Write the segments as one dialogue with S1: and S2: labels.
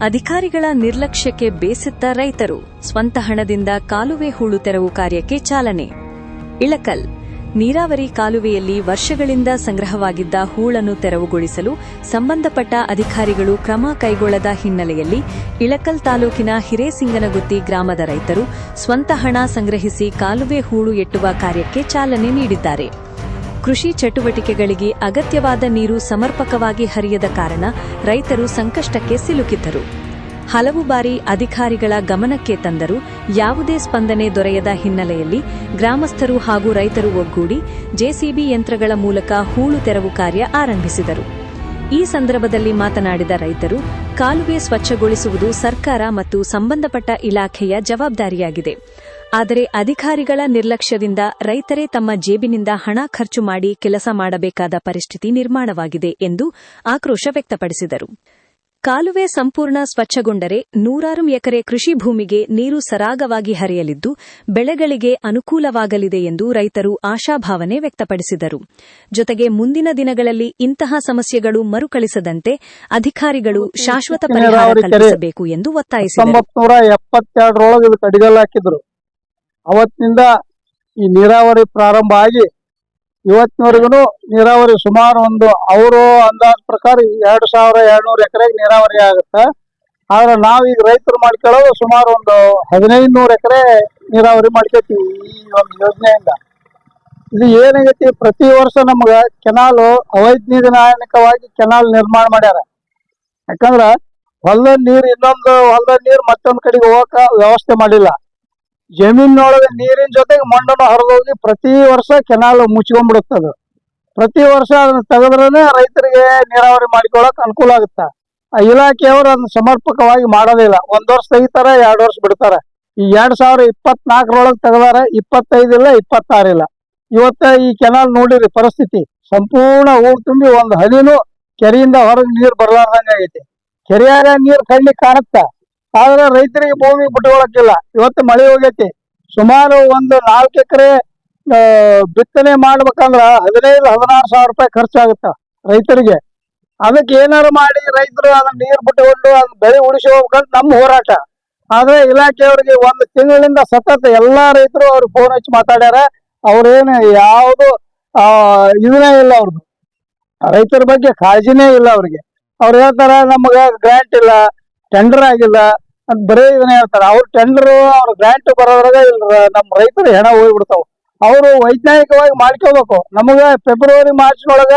S1: ಅಧಿಕಾರಿಗಳ ನಿರ್ಲಕ್ಷ್ಯಕ್ಕೆ ಬೇಸತ್ತ ರೈತರು ಸ್ವಂತ ಹಣದಿಂದ ಕಾಲುವೆ ಹೂಳು ತೆರವು ಕಾರ್ಯಕ್ಕೆ ಚಾಲನೆ. ಇಳಕಲ್ ನೀರಾವರಿ ಕಾಲುವೆಯಲ್ಲಿ ವರ್ಷಗಳಿಂದ ಸಂಗ್ರಹವಾಗಿದ್ದ ಹೂಳನ್ನು ತೆರವುಗೊಳಿಸಲು ಸಂಬಂಧಪಟ್ಟ ಅಧಿಕಾರಿಗಳು ಕ್ರಮ ಕೈಗೊಳ್ಳದ ಹಿನ್ನೆಲೆಯಲ್ಲಿ ಇಳಕಲ್ ತಾಲೂಕಿನ ಹಿರೇಸಿಂಗನಗುತ್ತಿ ಗ್ರಾಮದ ರೈತರು ಸ್ವಂತ ಹಣ ಸಂಗ್ರಹಿಸಿ ಕಾಲುವೆ ಹೂಳು ಎಟ್ಟುವ ಕಾರ್ಯಕ್ಕೆ ಚಾಲನೆ ನೀಡಿದ್ದಾರೆ. ಕೃಷಿ ಚಟುವಟಿಕೆಗಳಿಗೆ ಅಗತ್ಯವಾದ ನೀರು ಸಮರ್ಪಕವಾಗಿ ಹರಿಯದ ಕಾರಣ ರೈತರು ಸಂಕಷ್ಟಕ್ಕೆ ಸಿಲುಕಿದ್ದರು. ಹಲವು ಬಾರಿ ಅಧಿಕಾರಿಗಳ ಗಮನಕ್ಕೆ ತಂದರೂ ಯಾವುದೇ ಸ್ಪಂದನೆ ದೊರೆಯದ ಹಿನ್ನೆಲೆಯಲ್ಲಿ ಗ್ರಾಮಸ್ಥರು ಹಾಗೂ ರೈತರು ಒಗ್ಗೂಡಿ ಜೆಸಿಬಿ ಯಂತ್ರಗಳ ಮೂಲಕ ಹೂಳು ತೆರವು ಕಾರ್ಯ ಆರಂಭಿಸಿದರು. ಈ ಸಂದರ್ಭದಲ್ಲಿ ಮಾತನಾಡಿದ ರೈತರು, ಕಾಲುವೆ ಸ್ವಚ್ಛಗೊಳಿಸುವುದು ಸರ್ಕಾರ ಮತ್ತು ಸಂಬಂಧಪಟ್ಟ ಇಲಾಖೆಯ ಜವಾಬ್ದಾರಿಯಾಗಿದೆ. ಆದರೆ ಅಧಿಕಾರಿಗಳ ನಿರ್ಲಕ್ಷ್ಯದಿಂದ ರೈತರೇ ತಮ್ಮ ಜೇಬಿನಿಂದ ಹಣ ಖರ್ಚು ಮಾಡಿ ಕೆಲಸ ಮಾಡಬೇಕಾದ ಪರಿಸ್ಥಿತಿ ನಿರ್ಮಾಣವಾಗಿದೆ ಎಂದು ಆಕ್ರೋಶ ವ್ಯಕ್ತಪಡಿಸಿದರು. ಕಾಲುವೆ ಸಂಪೂರ್ಣ ಸ್ವಚ್ಛಗೊಂಡರೆ ನೂರಾರು ಎಕರೆ ಕೃಷಿ ಭೂಮಿಗೆ ನೀರು ಸರಾಗವಾಗಿ ಹರಿಯಲಿದ್ದು ಬೆಳೆಗಳಿಗೆ ಅನುಕೂಲವಾಗಲಿದೆ ಎಂದು ರೈತರು ಆಶಾಭಾವನೆ ವ್ಯಕ್ತಪಡಿಸಿದರು. ಜೊತೆಗೆ ಮುಂದಿನ ದಿನಗಳಲ್ಲಿ ಇಂತಹ ಸಮಸ್ಯೆಗಳು ಮರುಕಳಿಸದಂತೆ ಅಧಿಕಾರಿಗಳು ಶಾಶ್ವತ ಪರಿಹಾರ ಕಲ್ಪಿಸಬೇಕು ಎಂದು ಒತ್ತಾಯಿಸಿದರು.
S2: 1972 ಅವತ್ತಿನಿಂದ ಈ ನೀರಾವರಿ ಪ್ರಾರಂಭ ಆಗಿ ಇವತ್ತಿನವರೆಗೂ ನೀರಾವರಿ ಸುಮಾರು ಅವರು ಅಂದಾಜು ಪ್ರಕಾರ 2200 ಎಕರೆಗೆ ನೀರಾವರಿ ಆಗುತ್ತೆ. ಆದ್ರೆ ನಾವೀಗ ರೈತರು ಮಾಡ್ಕೊಳ್ಳೋದು ಸುಮಾರು 1500 ಎಕರೆ ನೀರಾವರಿ ಮಾಡ್ಕೊತೀವಿ ಈ ಒಂದು ಯೋಜನೆಯಿಂದ. ಇದು ಏನಾಗೈತಿ, ಪ್ರತಿ ವರ್ಷ ನಮ್ಗೆ ಕೆನಾಲು ಅವೈಜ್ಞಾನಿಕವಾಗಿ ಕೆನಾಲ್ ನಿರ್ಮಾಣ ಮಾಡ್ಯಾರ. ಯಾಕಂದ್ರ ಹೊಲದ ನೀರು ಇನ್ನೊಂದು ಹೊಲದ ನೀರು ಮತ್ತೊಂದು ಕಡೆಗೆ ಹೋಗಕ ವ್ಯವಸ್ಥೆ ಮಾಡಿಲ್ಲ. ಜಮೀನೊಳಗೆ ನೀರಿನ ಜೊತೆಗೆ ಮಣ್ಣನ್ನು ಹರಿದೋಗಿ ಪ್ರತಿ ವರ್ಷ ಕೆನಾಲ್ ಮುಚ್ಕೊಂಡ್ಬಿಡುತ್ತದು. ಪ್ರತಿ ವರ್ಷ ಅದನ್ನ ತೆಗೆದ್ರೇನೆ ರೈತರಿಗೆ ನೀರಾವರಿ ಮಾಡಿಕೊಳ್ಳಕ್ ಅನುಕೂಲ ಆಗುತ್ತ. ಆ ಇಲಾಖೆಯವರು ಅದನ್ನ ಸಮರ್ಪಕವಾಗಿ ಮಾಡೋದಿಲ್ಲ. 1 ವರ್ಷ ತೆಗಿತಾರ, 2 ವರ್ಷ ಬಿಡ್ತಾರ. ಈ 2024 ತೆಗದಾರ, 25 ಇಲ್ಲ, 26 ಇಲ್ಲ. ಇವತ್ತ ಈ ಕೆನಾಲ್ ನೋಡಿರಿ ಪರಿಸ್ಥಿತಿ, ಸಂಪೂರ್ಣ ಊರು ತುಂಬಿ ಒಂದು ಹನಿನೂ ಕೆರೆಯಿಂದ ಹೊರಗೆ ನೀರು ಬರ್ಲಾರ್ದಂಗ ಆಗೈತಿ. ಕೆರೆಯಾಗ ನೀರು ಕಣ್ಣಿಗೆ ಕಾಣುತ್ತ, ಆದ್ರೆ ರೈತರಿಗೆ ಭೂಮಿ ಬಿಟ್ಕೊಳಕ್ಕಿಲ್ಲ. ಇವತ್ತು ಮಳೆ ಹೋಗೈತಿ. ಸುಮಾರು 4 ಎಕರೆ ಬಿತ್ತನೆ ಮಾಡ್ಬೇಕಂದ್ರ 15-16 ಸಾವಿರ ರೂಪಾಯಿ ಖರ್ಚಾಗುತ್ತ ರೈತರಿಗೆ. ಅದಕ್ಕೆ ಏನಾರು ಮಾಡಿ ರೈತರು ಅದನ್ನ ನೀರು ಬಿಟ್ಟುಕೊಂಡು ಅದನ್ನ ಬೆಳೆ ಉಳಿಸಿ ಹೋಗ್ಬೇಕಂತ ನಮ್ಮ ಹೋರಾಟ. ಆದ್ರೆ ಇಲಾಖೆಯವರಿಗೆ 1 ತಿಂಗಳಿಂದ ಸತತ ಎಲ್ಲಾ ರೈತರು ಅವ್ರು ಫೋನ್ ಹಚ್ಚಿ ಮಾತಾಡ್ಯಾರ. ಅವ್ರೇನು ಯಾವುದು ಇದನ್ನೇ ಇಲ್ಲ, ಅವ್ರದ್ದು ರೈತರ ಬಗ್ಗೆ ಕಾಳಜಿನೇ ಇಲ್ಲ ಅವ್ರಿಗೆ. ಅವ್ರು ಹೇಳ್ತಾರ ನಮಗ ಗ್ರಾಂಟ್ ಇಲ್ಲ, ಟೆಂಡರ್ ಆಗಿಲ್ಲ ಅಂತ ಬರೀ ಇದನ್ನ ಹೇಳ್ತಾರ. ಅವ್ರ ಟೆಂಡರ್ ಅವ್ರ ಗ್ರಾಂಟ್ ಬರೋದ್ರಾಗ ನಮ್ಮ ರೈತರು ಹೆಣ ಹೋಗ್ಬಿಡ್ತಾವ. ಅವರು ವೈಜ್ಞಾನಿಕವಾಗಿ ಮಾಡ್ಕೋಬೇಕು. ನಮಗ ಫೆಬ್ರವರಿ ಮಾರ್ಚ್ನೊಳಗ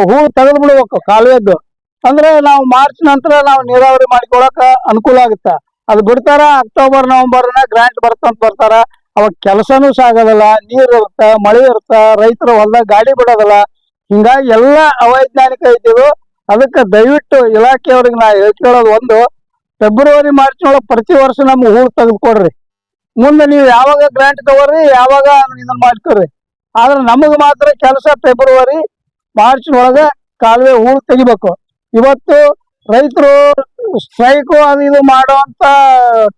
S2: ಹೂ ತೆಗೆದು ಬಿಡ್ಬೇಕು ಕಾಲುವೆದ್ದು. ಅಂದ್ರೆ ನಾವು ಮಾರ್ಚ್ ನಂತರ ನಾವು ನೀರಾವರಿ ಮಾಡ್ಕೊಳಕ ಅನುಕೂಲ ಆಗುತ್ತ. ಅದು ಬಿಡ್ತಾರ ಅಕ್ಟೋಬರ್ ನವೆಂಬರ್ನ ಗ್ರಾಂಟ್ ಬರ್ತಂತ ಬರ್ತಾರ. ಅವಾಗ ಕೆಲಸನೂ ಸಾಗೋದಿಲ್ಲ, ನೀರ್ ಇರುತ್ತ, ಮಳೆ ಇರುತ್ತ, ರೈತರು ಹೊಲದಾಗ ಗಾಡಿ ಬಿಡೋದಿಲ್ಲ. ಹಿಂಗಾಗಿ ಎಲ್ಲಾ ಅವೈಜ್ಞಾನಿಕ ಐತಿದು. ಅದಕ್ಕೆ ದಯವಿಟ್ಟು ಇಲಾಖೆಯವ್ರಿಗೆ ನಾ ಹೇಳ್ಕೊಳ್ಳೋದು, ಫೆಬ್ರವರಿ ಮಾರ್ಚ್ನೊಳಗೆ ಪ್ರತಿ ವರ್ಷ ನಮ್ಗೆ ಹೂಳು ತೆಗೆದುಕೊಡ್ರಿ. ಮುಂದೆ ನೀವು ಯಾವಾಗ ಗ್ರಾಂಟ್ ತಗೋರಿ, ಯಾವಾಗ ಇದನ್ನ ಮಾಡ್ಕೊಡ್ರಿ. ಆದ್ರೆ ನಮಗ್ ಮಾತ್ರ ಕೆಲಸ ಫೆಬ್ರವರಿ ಮಾರ್ಚ್ನೊಳಗ ಕಾಲುವೆ ಹೂಳು ತೆಗಿಬೇಕು. ಇವತ್ತು ರೈತರು ಸ್ಟ್ರೈಕು ಅದು ಇದು ಮಾಡುವಂತ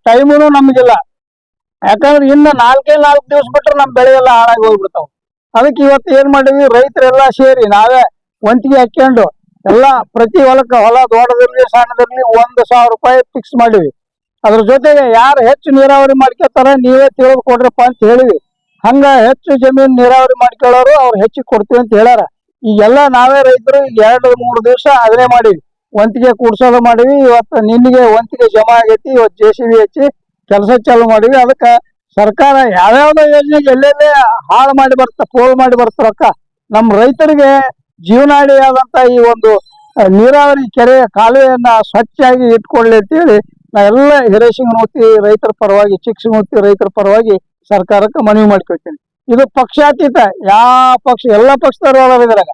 S2: ಟೈಮುನು ನಮಗಿಲ್ಲ. ಯಾಕಂದ್ರೆ ಇನ್ನು 4 ದಿವಸ ಬಿಟ್ರೆ ನಮ್ ಬೆಳೆ ಎಲ್ಲ ಹಾಳಾಗಿ ಹೋಗ್ಬಿಡ್ತಾವ. ಅದಕ್ಕೆ ಇವತ್ತು ಏನ್ ಮಾಡಿದ್ವಿ, ರೈತರೆಲ್ಲಾ ಸೇರಿ ನಾವೇ ವಂತಿಗೆ ಹಾಕೊಂಡು ಎಲ್ಲ ಪ್ರತಿ ಹೊಲಕ್ಕ, ಹೊಲ ದೊಡ್ಡದಿರ್ಲಿ ಸಣ್ಣದಿರ್ಲಿ 1,000 ರೂಪಾಯಿ ಫಿಕ್ಸ್ ಮಾಡಿವಿ. ಅದ್ರ ಜೊತೆಗೆ ಯಾರು ಹೆಚ್ಚು ನೀರಾವರಿ ಮಾಡ್ಕೊತಾರ ನೀವೇ ತಿಳಿದು ಕೊಡ್ರಪ್ಪ ಅಂತ ಹೇಳಿವಿ. ಹಂಗ ಹೆಚ್ಚು ಜಮೀನ್ ನೀರಾವರಿ ಮಾಡ್ಕೊಳ್ಳೋರು ಅವ್ರು ಹೆಚ್ಚಿಗೆ ಕೊಡ್ತೀವಿ ಅಂತ ಹೇಳ್ಯಾರ. ಈಗೆಲ್ಲ ನಾವೇ ರೈತರು 2-3 ದಿವಸ ಅದನ್ನೇ ಮಾಡಿವಿ, ವಂತಿಗೆ ಕೂಡ್ಸೋದು ಮಾಡಿವಿ. ಇವತ್ತು ನಿನ್ನೆಗೆ ವಂತಿಗೆ ಜಮಾ ಆಗೈತಿ. ಇವತ್ತು ಜೆಸಿಬಿ ಹಚ್ಚಿ ಕೆಲಸ ಚಾಲು ಮಾಡಿವಿ. ಅದಕ್ಕೆ ಸರ್ಕಾರ ಯಾವ್ಯಾವ್ದೋ ಯೋಜನೆಗೆ ಎಲ್ಲೆಲ್ಲೇ ಹಾಳು ಮಾಡಿ ಪೋಲ್ ಮಾಡಿ ಬರ್ತಾರಕ್ಕ. ನಮ್ಮ ರೈತರಿಗೆ ಜೀವನಾಡಿಯಾದಂತ ಈ ಒಂದು ನೀರಾವರಿ ಕೆರೆ ಕಾಲುವೆಯನ್ನ ಸ್ವಚ್ಛಾಗಿ ಇಟ್ಕೊಳ್ಳಿ ಅಂತೇಳಿ ನಾ ಎಲ್ಲ ಹಿರೇಸಿಂಗನಗುತ್ತಿ ರೈತರ ಪರವಾಗಿ, ಚಿಕ್ಕಸಿಂಗನಗುತ್ತಿ ರೈತರ ಪರವಾಗಿ ಸರ್ಕಾರಕ್ಕೆ ಮನವಿ ಮಾಡ್ಕೊಳ್ತೀನಿ. ಇದು ಪಕ್ಷಾತೀತ, ಯಾವ ಪಕ್ಷ, ಎಲ್ಲ ಪಕ್ಷದವರು ಅದಾರ ಇದ್ರಾಗ.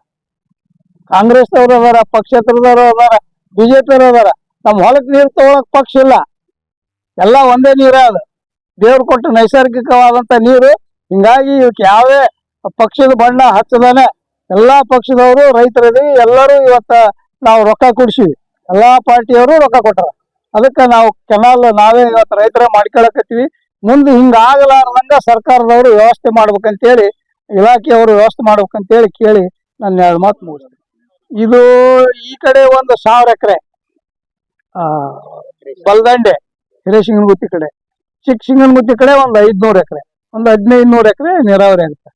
S2: ಕಾಂಗ್ರೆಸ್ದವ್ರು ಅದಾರ, ಪಕ್ಷೇತರದವರು ಅದಾರ, ಬಿಜೆಪಿಯವರು ಅದಾರ. ನಮ್ಮ ಹೊಲಕ್ಕೆ ನೀರು ತಗೊಳಕ್ ಪಕ್ಷ ಇಲ್ಲ, ಎಲ್ಲ ಒಂದೇ ನೀರ ಅದು, ದೇವ್ರು ಕೊಟ್ಟ ನೈಸರ್ಗಿಕವಾದಂತ ನೀರು. ಹಿಂಗಾಗಿ ಇವಕ್ಕೆ ಯಾವೇ ಪಕ್ಷದ ಬಣ್ಣ ಹಚ್ಚದಾನೆ ಎಲ್ಲಾ ಪಕ್ಷದವರು ರೈತರಿದೀವಿ. ಎಲ್ಲರೂ ಇವತ್ತ ನಾವು ರೊಕ್ಕ ಕೊಡ್ಸಿವಿ, ಎಲ್ಲಾ ಪಾರ್ಟಿಯವರು ರೊಕ್ಕ ಕೊಟ್ಟಾರ. ಅದಕ್ಕೆ ನಾವು ಕೆನಾಲ್ ನಾವೇ ಇವತ್ತು ರೈತರ ಮಾಡ್ಕೊಳಕತ್ತೀವಿ. ಮುಂದೆ ಹಿಂಗಾಗಲಾರ್ದಂಗ ಸರ್ಕಾರದವರು ವ್ಯವಸ್ಥೆ ಮಾಡ್ಬೇಕಂತೇಳಿ, ಇಲಾಖೆಯವರು ವ್ಯವಸ್ಥೆ ಮಾಡ್ಬೇಕಂತೇಳಿ ಕೇಳಿ ನನ್ನ 2 ಮಾತು ಮುಗಿಸ್ತೀನಿ. ಇದು ಈ ಕಡೆ 1,000 ಎಕರೆ ಬಲದಂಡೆ ಹಿರೇಶಿಂಗನಗುತ್ತಿ ಕಡೆ, ಚಿಕ್ಕಶಿಂಗನಗುತ್ತಿ ಕಡೆ ಒಂದು 500 ಎಕರೆ, ಒಂದು 1500 ಎಕರೆ ನೀರಾವರಿ ಆಗುತ್ತೆ.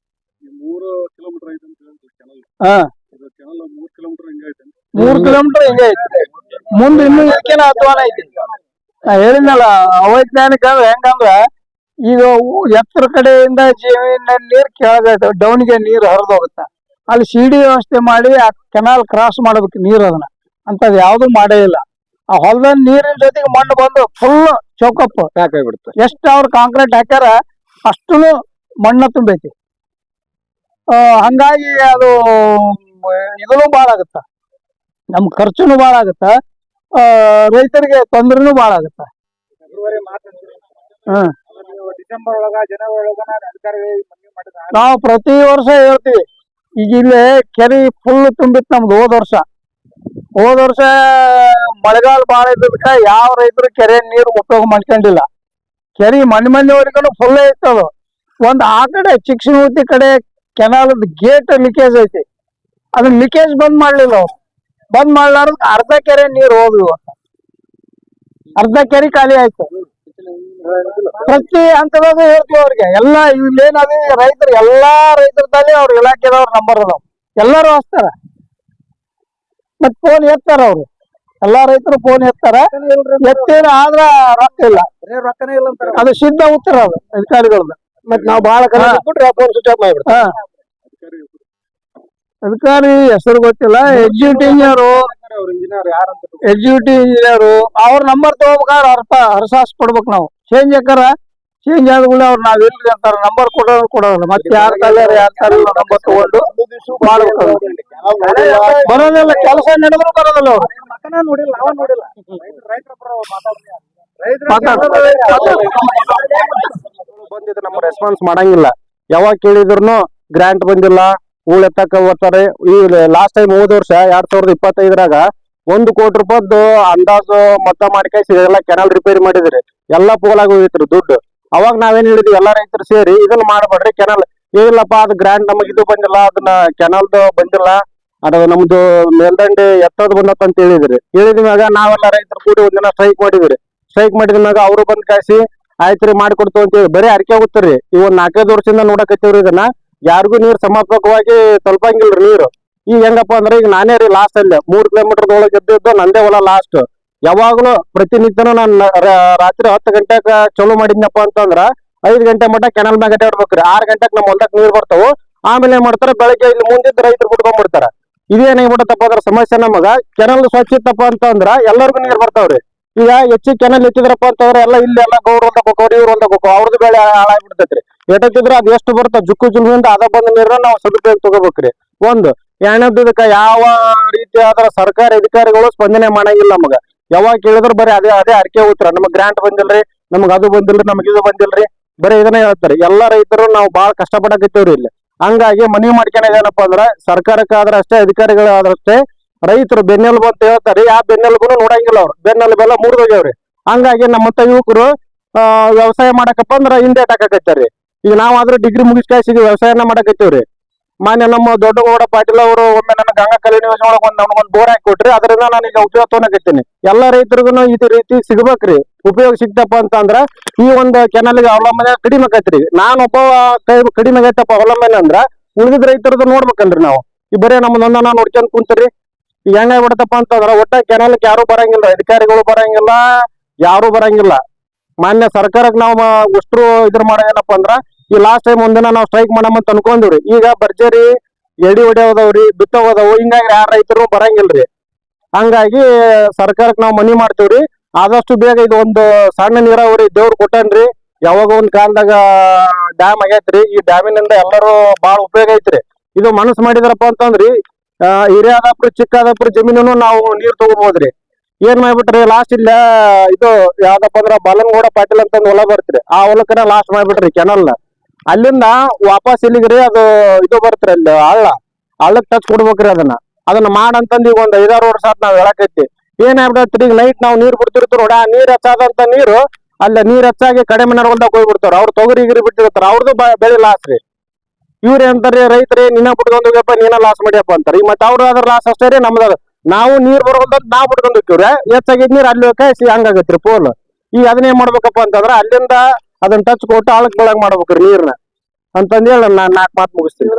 S3: 3 ಕಿಲೋಮೀಟರ್ ಐತೆ ಅಂತ ಹೇಳಿದ್ರು ಕೆನಲ್.
S2: ಹಾ,
S3: ಇದು ಕೆನಲ್ 3 ಕಿಲೋಮೀಟರ್ ಹಿಂಗೆ ಐತೆ.
S2: 3 ಕಿಲೋಮೀಟರ್ ಹಿಂಗೆ ಐತಿ. ಮುಂದೆ ಇನ್ನೂ ಇದಕ್ಕೇನ ಅಧ್ವಾನ ಐತಿ. ನಾ ಹೇಳಿದ್ನಲ್ಲ, ಅವೈಜ್ಞಾನಿಕ ಅಂದ್ರೆ ಹೆಂಗಂದ್ರ ಈಗ ಎತ್ತರ ಕಡೆಯಿಂದ ಜಮೀನ ನೀರ್ ಕೆಳಗೆ ಡೌನ್ಗೆ ನೀರು ಹರಿದು ಹೋಗುತ್ತ. ಅಲ್ಲಿ ಸಿಡಿ ವ್ಯವಸ್ಥೆ ಮಾಡಿ ಆ ಕೆನಾಲ್ ಕ್ರಾಸ್ ಮಾಡ್ಬೇಕು ನೀರ್, ಅದನ್ನ ಅಂತದ್ ಯಾವ್ದು ಮಾಡೇ ಇಲ್ಲ. ಆ ಹೊಲದ ನೀರಿನ ಜೊತೆಗೆ ಮಣ್ಣು ಬಂದು ಫುಲ್ ಚೌಕಪ್
S3: ಯಾಕಾಗ್ಬಿಡುತ್ತೆ.
S2: ಎಷ್ಟು ಅವ್ರು ಕಾಂಕ್ರೀಟ್ ಹಾಕ್ಯಾರ ಅಷ್ಟು ಮಣ್ಣ ತುಂಬೈತಿ. ಹಂಗಾಗಿ ಅದು ಇದೂ ಬಾಳ ಆಗುತ್ತ, ನಮ್ ಖರ್ಚುನು ಬಾಳ ಆಗುತ್ತ, ರೈತರಿಗೆ ತೊಂದ್ರೆನೂ ಬಾಳ ಆಗುತ್ತ.
S3: ಡಿಸೆಂಬರ್ ಒಳಗ ಜನವರಿ ಒಳಗ ಅಧಿಕಾರಿಗಳಿಗೆ ಮನವಿ ಮಾಡಿದ್ರೆ
S2: ನಾವು ಪ್ರತಿ ವರ್ಷ ಹೇಳ್ತೀವಿ. ಈಗ ಇಲ್ಲಿ ಕೆರೆ ಫುಲ್ ತುಂಬಿತ್ತು ನಮ್ದು. ಹೋದ ವರ್ಷ ಮಳೆಗಾಲ ಬಾಳ ಇದ್ದದಕ್ಕ ಯಾವ ರೈತರು ಕೆರೆ ನೀರು ಉಪಯೋಗ ಮಾಡ್ಕೊಂಡಿಲ್ಲ. ಕೆರೆ ಮನೆಯವರಿಗೂ ಫುಲ್ ಐತದು. ಒಂದ್ ಆ ಕಡೆ ಚಿಕ್ಕಶಿಂಗನಗುತ್ತಿ ಕಡೆ ಕೆನಾಲದ ಗೇಟ್ ಲೀಕೇಜ್ ಐತಿ, ಅದನ್ನ ಲೀಕೇಜ್ ಬಂದ್ ಮಾಡ್ಲಿಲ್ಲ ಅವ್ರು. ಬಂದ್ ಮಾಡ್ಲಾರ್ದ ಅರ್ಧ ಕೆರೆ ನೀರು ಹೋದ್ವಿ. ಅರ್ಧ ಕೆರೆ ಖಾಲಿ ಆಯ್ತು. ಪ್ರತಿ ಹಂತದಾಗ ಹೇಳ್ತೀವಿ ಅವ್ರಿಗೆ ಎಲ್ಲ. ಇಲ್ಲೇನದು ರೈತರು ಎಲ್ಲಾ ರೈತರದಲ್ಲಿ ಅವ್ರ ಇಲಾಖೆದವ್ರ ನಂಬರ್ ಅದಾವ, ಎಲ್ಲಾರು ಹಚ್ತಾರ, ಮತ್ ಫೋನ್ ಎತ್ತಾರ ಅವ್ರು. ಎಲ್ಲಾ ರೈತರು ಫೋನ್ ಎತ್ತಾರ, ಎತ್ತೇನ ಆದ್ರ ರೊಕ್ಕ ಇಲ್ಲ,
S3: ರೊಕ್ಕನೇ ಇಲ್ಲ ಅಂತಾರ.
S2: ಅದು ಸಿದ್ಧ ಉತ್ತರ ಅದು ಅಧಿಕಾರಿಗಳದ್ದು.
S3: ಮತ್ ನಾವು ಬಹಳ ಕಡೆ ಬಿಟ್ರೆ ಫೋನ್ ಸ್ವಿಚ್ ಆಫ್ ಮಾಡ್ಬಿಡ್ತಾರೆ.
S2: ಅಧಿಕಾರಿ ಹೆಸರು ಗೊತ್ತಿಲ್ಲ. ಎಕ್ಸಿಕ್ಯೂಟಿವ್ ಇಂಜಿನಿಯರ್ ಅವ್ರ ನಂಬರ್ ತಗೋಬೇಕಾದ್ರೆ ಹರಸಾಸ್ ಕೊಡ್ಬೇಕು ನಾವು. ಚೇಂಜ್ ಆದ್ಮೇಲೆ ಅವ್ರು ನಾವ್ ಇಲ್ರಿ ಅಂತಾರ, ನಂಬರ್ ಕೊಡೋಲ್ಲ. ಮತ್ತೆ ಯಾರ ನಂಬರ್ ತಗೊಂಡು ಮಾಡ್ಬೇಕು. ಬರೋದಿಲ್ಲ, ಕೆಲಸ ನಡೆದ್ರು ಬರೋದಿಲ್ಲ ಅವ್ರು.
S3: ನೋಡಿಲ್ಲ, ನಾವ ನೋಡಿಲ್ಲ. ರೈತರ ಪರ ಬಂದಿದ್ರೆ ನಮ್ಮ ರೆಸ್ಪಾನ್ಸ್ ಮಾಡಂಗಿಲ್ಲ. ಯಾವಾಗ ಕೇಳಿದ್ರು ಗ್ರಾಂಟ್ ಬಂದಿಲ್ಲ, ಹೂಳ್ ಎತ್ತಕ ಹೋಗ್ತಾರೆ. ಈ ಲಾಸ್ಟ್ ಟೈಮ್ ಹೋದ ವರ್ಷ 2025ರಾಗ 1 ಕೋಟಿ ರೂಪಾಯ್ದು ಅಂದಾಜು ಮೊತ್ತ ಮಾಡಿಕಾಯ್ಸಿ ಎಲ್ಲ ಕೆನಾಲ್ ರಿಪೇರಿ ಮಾಡಿದ್ರಿ. ಎಲ್ಲಾ ಪೋಲಾಗಿ ಹೋಗಿತ್ರಿ ದುಡ್ಡು. ಅವಾಗ ನಾವೇನ್ ಹೇಳಿದ್ವಿ, ಎಲ್ಲಾ ರೈತರು ಸೇರಿ ಇದನ್ನ ಮಾಡ್ಬೇಡ್ರಿ, ಕೆನಾಲ್ ಏನಿಲ್ಲಪ್ಪ ಅದು ಗ್ರಾಂಟ್ ನಮಗ್ ಇದು ಬಂದಿಲ್ಲ, ಅದನ್ನ ಕೆನಾಲ್ದು ಬಂದಿಲ್ಲ, ಅದು ನಮ್ದು ಮೇಲ್ದಂಡೆ ಎತ್ತದ್ ಬಂದತ್ ಅಂತ ಹೇಳಿದ್ಮ್ಯಾಗ ನಾವೆಲ್ಲ ರೈತರು ಕೂಡಿ ಒಂದಿನ ಸ್ಟ್ರೈಕ್ ಮಾಡಿದ್ರಿ. ಸ್ಟ್ರೈಕ್ ಮಾಡಿದ್ಮ್ಯಾಗ ಅವರು ಬಂದ್ ಕಾಯಿಸಿ ಆಯ್ತ್ರಿ ಮಾಡ್ಕೊಡ್ತು ಅಂತ ಹೇಳಿ ಬರೀ ಅರ್ಕೆ ಹೋಗ್ತಾರ್ರಿ. ಈ 4-5 ವರ್ಷದಿಂದ ನೋಡಕತ್ತೀವ್ರಿ ಇದನ್ನ. ಯಾರಿಗೂ ನೀರ್ ಸಮರ್ಪಕವಾಗಿ ತಲುಪಂಗಿಲ್ರಿ ನೀರು. ಈಗ ಹೆಂಗಪ್ಪ ಅಂದ್ರೆ ಈಗ ನಾನೇ ರೀ ಲಾಸ್ಟ್ ಅಲ್ಲಿ 3 ಕಿಲೋಮೀಟರ್ ಒಳಗೆ ಎದ್ದಿದ್ದು ನಂದೇ ಹೊಲ ಲಾಸ್ಟ್. ಯಾವಾಗ್ಲೂ ಪ್ರತಿನಿತ್ಯನೂ ನಾನು ರಾತ್ರಿ 10 ಗಂಟೆಗ ಚಲೋ ಮಾಡಿದ್ನಪ್ಪ ಅಂತಂದ್ರ 5 ಗಂಟೆ ಮಟ್ಟ ಕೆನಲ್ ಮ್ಯಾಗ ಅಡ್ಡಾಡ್ಬೇಕ್ರಿ. 6 ಗಂಟೆಗೆ ನಮ್ಮ ಹೊಲದಾಗ ನೀರ್ ಬರ್ತಾವು. ಆಮೇಲೆ ಏನ್ ಮಾಡ್ತಾರ, ಬೆಳಗ್ಗೆ ಇಲ್ಲಿ ಮುಂದಿದ್ದ ರೈತರು ಬಿಟ್ಕೊಂಡ್ಬಿಡ್ತಾರ. ಇದೇನಾಗ್ಬಿಡತ್ತಪ್ಪ ಅಂದ್ರ ಸಮಸ್ಯೆ ನಮಗ. ಕೆನಲ್ ಸ್ವಚ್ಛ ಇತ್ತಪ್ಪ ಅಂತಂದ್ರ ಎಲ್ಲರಿಗೂ ನೀರ್ ಬರ್ತಾವ್ರಿ. ಈಗ ಹೆಚ್ಚಿಗೆ ಕೆನಲ್ ಎತ್ತಿದ್ರಪ್ಪ ಅಂತಂದ್ರ ಎಲ್ಲ ಇಲ್ಲಿ ಎಲ್ಲ ಗೌರ್ ಹೊಲ್ದಾಗ ಹೋಗೋರು, ಇವ್ರ ಹೊಲ್ದಾಗ ಹೋಗೋ, ಅವ್ರದ್ದು ಬೆಳೆ ಹಾಳಾಗ್ಬಿಡ್ತೈತ್ರಿ. ಎಟ್ಟತ್ತಿದ್ರ ಅದ್ ಎಷ್ಟು ಬರ್ತಾವ ಜುಕ್ಕು ಜುಲ್ಮಿಂದ ಅದ ಬಂದ ನೀರನ್ನ ನಾವು ಸದುಪಯೋಗ ತಗೋಬೇಕ್ರಿ. ಒಂದು ಎರಡನೇದಕ್ಕ ಯಾವ ರೀತಿಯಾದ ಸರ್ಕಾರಿ ಅಧಿಕಾರಿಗಳು ಸ್ಪಂದನೆ ಮಾಡಂಗಿಲ್ಲ ನಮಗ. ಯಾವಾಗ ಕೇಳಿದ್ರು ಬರೀ ಅದೇ ಅರ್ಕೆ ಹೋಗ್ತಾರ, ನಮಗ್ ಗ್ರಾಂಟ್ ಬಂದಿಲ್ರಿ, ನಮಗ್ ಅದು ಬಂದಿಲ್ರಿ, ನಮಗ್ ಇದು ಬಂದಿಲ್ರಿ, ಬರೀ ಇದನ್ನ ಹೇಳ್ತಾರೆ. ಎಲ್ಲಾ ರೈತರು ನಾವು ಬಾಳ ಕಷ್ಟಪಡಕತ್ತೇವ್ರಿ ಇಲ್ಲಿ. ಹಂಗಾಗಿ ಮನವಿ ಮಾಡ್ಕೊಂಡೇನಪ್ಪ ಅಂದ್ರ ಸರ್ಕಾರಕ್ಕಾದ್ರ ಅಷ್ಟೇ, ಅಧಿಕಾರಿಗಳಾದ್ರಷ್ಟೇ ರೈತರು ಬೆನ್ನೆಲುಬು ಅಂತ ಹೇಳ್ತಾರೆ. ಆ ಬೆನ್ನೆಲುಬುನು ನೋಡಂಗಿಲ್ಲ ಅವ್ರು. ಬೆನ್ನೆಲುಬೆಲ್ಲ ಮುರಿದೋಗ್ಯವ್ರಿ. ಹಂಗಾಗಿ ನಮ್ಮಂತ ಯುವಕರು ವ್ಯವಸಾಯ ಮಾಡಕಪ್ಪ ಅಂದ್ರ ಹಿಂದೆ ಹಾಕಕತ್ತಾರ್ರಿ. ಈಗ ನಾವಾದ್ರೂ ಡಿಗ್ರಿ ಮುಗಿಸ್ಕಾಯ್ಸಿಗೆ ವ್ಯವಸಾಯನ ಮಾಡಕತ್ತೀವ್ರಿ. ಮಾನ್ಯ ನಮ್ಮ ದೊಡ್ಡಗೌಡ ಪಾಟೀಲ್ ಅವರು ಒಮ್ಮೆ ನನ್ನ ಗಂಗಾ ಕಲ್ಯಾಣ ಯೋಜನೆ ಒಳಗೆ ಒಂದ್ ಬೋರ್ ಹಾಕಿ ಕೊಟ್ರಿ. ಅದರಿಂದ ನಾನು ಈಗ ಉಪಯೋಗ ತಗೊಳಕತ್ತೀನಿ. ಎಲ್ಲಾ ರೈತರಿಗೂ ಇದು ರೀತಿ ಸಿಗ್ಬೇಕ್ರಿ. ಉಪಯೋಗ ಸಿಗ್ತಪ್ಪ ಅಂತಂದ್ರ ಈ ಒಂದು ಕೆನಲ್ಗೆ ಅವಲಂಬನೆ ಕಡಿಮೆ ಆಕೈತ್ರಿ. ನಾನೊಬ್ಬ ಕಡಿಮೆ ಆಗೈತಪ್ಪ ಅವಲಂಬನೆ ಅಂದ್ರ ಉಳಿದಿದ್ ರೈತರದ್ದು ನೋಡ್ಬೇಕಲ್ರಿ ನಾವು. ಈ ಬರೇ ನಮ್ಮದೊಂದ ನಾವು ನೋಡ್ಕೊಂಡ್ ಕುಂತೀರಿ. ಈಗ ಹೆಂಗಾಗ್ಬಿಡತಪ್ಪ ಅಂತಂದ್ರ ಒಟ್ಟ ಕೆನಲ್ಗೆ ಯಾರು ಬರಂಗಿಲ್ಲ, ಅಧಿಕಾರಿಗಳು ಬರಂಗಿಲ್ಲ, ಯಾರು ಬರಂಗಿಲ್ಲ. ಮಾನ್ಯ ಸರ್ಕಾರಕ್ಕೆ ನಾವು ಅಷ್ಟ್ರು ಇದ್ರ ಮಾಡೋದೇನಪ್ಪ ಅಂದ್ರ ಈ ಲಾಸ್ಟ್ ಟೈಮ್ ಒಂದಿನ ನಾವು ಸ್ಟ್ರೈಕ್ ಮಾಡಮಂತ ಅನ್ಕೊಂಡಿವ್ರಿ. ಈಗ ಭರ್ಜರಿ ಎಡಿ ಹೊಡೆಯೋದವ್ರಿ, ಬಿತ್ತೋದವು, ಹಿಂಗಾಗಿ ಯಾರ ರೈತರು ಬರಂಗಿಲ್ರಿ. ಹಂಗಾಗಿ ಸರ್ಕಾರಕ್ಕೆ ನಾವು ಮನವಿ ಮಾಡ್ತೇವ್ರಿ, ಆದಷ್ಟು ಬೇಗ ಇದು ಒಂದು ಸಣ್ಣ ನೀರಾವರಿ ದೇವ್ರು ಕೊಟ್ಟನ್ರಿ. ಯಾವಾಗ ಒಂದ್ ಕಾಲದಾಗ ಡ್ಯಾಮ್ ಆಗೈತ್ರಿ. ಈ ಡ್ಯಾಮಿನಿಂದ ಎಲ್ಲರೂ ಬಾಳ ಉಪಯೋಗ ಐತ್ರಿ. ಇದು ಮನಸ್ಸು ಮಾಡಿದ್ರಪ್ಪ ಅಂತಂದ್ರಿ ಹಿರಿಯಾದಪ್ರ ಚಿಕ್ಕದಾಪ್ರ ಜಮೀನು ನಾವು ನೀರ್ ತಗೋಬಹುದ್ರಿ. ಏನ್ ಮಾಡ್ಬಿಟ್ರಿ ಲಾಸ್ಟ್ ಇಲ್ಲ ಇದು ಯಾವ್ದಪ್ಪ ಅಂದ್ರ ಬಾಲನಗೌಡ ಪಾಟೀಲ್ ಅಂತ ಹೊಲ ಬರ್ತ್ರಿ. ಆ ಹೊಲಕ್ಕನ ಲಾಸ್ಟ್ ಮಾಡ್ಬಿಟ್ರಿ ಕೆನಲ್. ಅಲ್ಲಿಂದ ವಾಪಸ್ ಇಲ್ಲಿಗ್ರಿ ಅದು ಇದು ಬರ್ತ್ರಿ, ಅಲ್ಲಿ ಹಳ್ಳಕ್ ಟಚ್ ಕೊಡ್ಬೇಕ್ರಿ. ಅದನ್ನ ಮಾಡಂತಂದ್ ಈಗ ಒಂದ್ 5-6 ವರ್ಷ ಆತ್ ನಾವ್ ಹೇಳಕೈತಿ. ಏನಾಗ್ಬಿಡತ್ರಿ, ಈಗ ನೈಟ್ ನಾವ್ ನೀರ್ ಬಿಡ್ತಿರ್ತಾರ ನೋಡ, ಆ ನೀರ್ ಹಚ್ಚಾದಂತ ನೀರು ಅಲ್ಲ ನೀರ್ ಹಚ್ಚಾಗಿ ಕಡೆ ಮನೆ ಹೊಲ್ದಾಗ ಹೋಗ್ಬಿಡ್ತಾರ. ಅವ್ರು ತೊಗರಿ ಗಿರಿ ಬಿಟ್ಟಿರ್ತಾರ, ಅವ್ರದ್ದು ಬೆಳೆ ಲಾಸ್ ರೀ. ಇವ್ರ ಅಂತಾರ್ರಿ ರೈತರೇ, ನೀನ ಬಿಟ್ಕೊಂಡ್ ಹೋಗ್ಯಪ್ಪ, ನೀನ ಲಾಸ್ ಮಾಡ್ಯಪ್ಪ ಅಂತಾರ. ಈಗ ಮತ್ತೆ ಅವ್ರ ಅದ್ರ ಲಾಸ್ ಅಷ್ಟೇ ರೀ, ನಮ್ದ ನಾವು ನೀರ್ ಬರೋದಂತ ನಾವ್ ಬಿಟ್ಕೊಂಡ್ ಹೋಗ್ತೀವ್ರಿ, ಹೆಚ್ಚಾಗಿದ್ ನೀರ್ ಅಲ್ಲಿ ಹೋಗಿ ಹಂಗಾಗತ್ರಿ ಪೋಲ್. ಈಗ ಅದನ್ನೇನ್ ಮಾಡ್ಬೇಕಪ್ಪ ಅಂತಂದ್ರ ಅಲ್ಲಿಂದ ಅದನ್ನ ಟಚ್ ಕೊಟ್ಟು ಆಳಕ್ ಬೆಳಗ್ ಮಾಡ್ಬೇಕ್ರಿ ನೀರ್ನ ಅಂತಂದೇಳಿ ನಾನ್ 4 ಮಾತು ಮುಗಿಸ್ತೀನಿ.